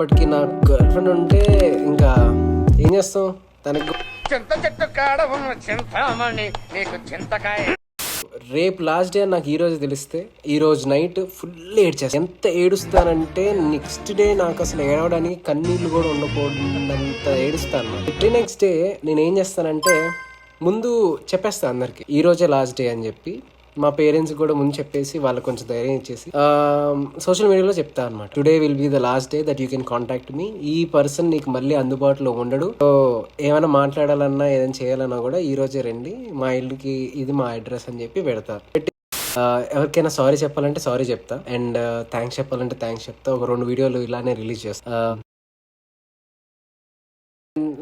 అప్పటికి నా girl friend ఉంటే ఇంకా ఏం చేస్తాం, తనకు చింత చెట్టు కాడ ఉన్న చింతామణి నీకు చింతకాయ. రేపు లాస్ట్ డే నాకు ఈ రోజు తెలిస్తే ఈ రోజు నైట్ ఫుల్ ఏడ్చేస్తాను. ఎంత ఏడుస్తానంటే నెక్స్ట్ డే నాకు అసలు ఏడవడానికి కన్నీళ్ళు కూడా ఉండకూడదంత ఏడుస్తాను. ఎవ్రీ నెక్స్ట్ డే నేను ఏం చేస్తానంటే ముందు చెప్పేస్తాను అందరికి ఈ రోజే లాస్ట్ డే అని చెప్పి. మా పేరెంట్స్ కూడా ముందు చెప్పేసి వాళ్ళకి కొంచెం ధైర్యం ఇచ్చేసి సోషల్ మీడియాలో చెప్తా అనమాట. Today will be the last day that you can contact me. ఈ పర్సన్ నీకు మళ్ళీ అందుబాటులో ఉండడు. సో ఏమైనా మాట్లాడాలన్నా ఏదైనా చేయాలన్నా కూడా ఈ రోజే రండి, మా ఇల్లుకి ఇది మా అడ్రస్ అని చెప్పి పెడతా. ఎవరికైనా సారీ చెప్పాలంటే సారీ చెప్తా, అండ్ థ్యాంక్స్ చెప్పాలంటే థ్యాంక్స్ చెప్తా. ఒక 2 వీడియోలు ఇలానే రిలీజ్ చేస్తా.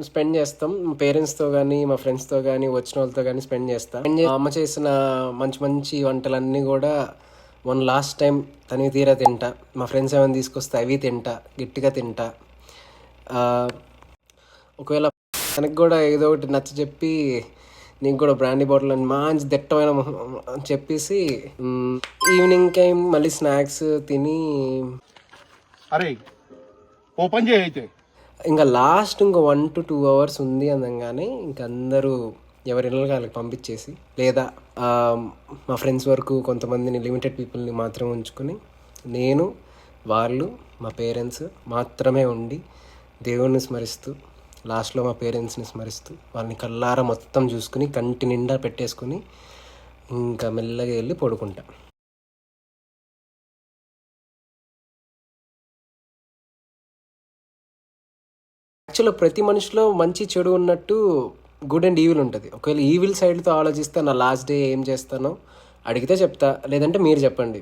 స్పెండ్ చేస్తాం మా పేరెంట్స్తో కానీ మా ఫ్రెండ్స్తో కానీ వచ్చిన వాళ్ళతో కానీ స్పెండ్ చేస్తాం. అమ్మ చేసిన మంచి మంచి వంటలన్నీ కూడా వన్ లాస్ట్ టైం తనివి తీరా తింటా. మా ఫ్రెండ్స్ ఏమైనా తీసుకొస్తే అవి తింటా, గట్టిగా తింటా. ఒకవేళ తనకు కూడా ఏదో ఒకటి నచ్చ చెప్పి నీకు కూడా బ్రాండీ బాటిల్ అని మంచి దట్టమైన చెప్పేసి ఈవినింగ్ టైం మళ్ళీ స్నాక్స్ తిని అరే ఓపెన్ చేయైతే ఇంకా లాస్ట్ ఇంకో 1 to 2 hours ఉంది అనగానే ఇంక అందరూ ఎవరి ఇళ్ళకి వాళ్ళకి పంపించేసి, లేదా మా ఫ్రెండ్స్ వరకు కొంతమందిని లిమిటెడ్ పీపుల్ని మాత్రమే ఉంచుకొని నేను వాళ్ళు మా పేరెంట్స్ మాత్రమే ఉండి దేవుణ్ణి స్మరిస్తూ లాస్ట్లో మా పేరెంట్స్ని స్మరిస్తూ వాళ్ళని కళ్ళారా మొత్తం చూసుకుని కంటి నిండా పెట్టేసుకుని ఇంకా మెల్లగా వెళ్ళి పడుకుంటా. యాక్చువల్గా ప్రతి మనిషిలో మంచి చెడు ఉన్నట్టు గుడ్ అండ్ ఈవిల్ ఉంటుంది. ఒకవేళ ఈవిల్ సైడ్తో ఆలోచిస్తే నా లాస్ట్ డే ఏం చేస్తానో అడిగితే చెప్తా, లేదంటే మీరు చెప్పండి.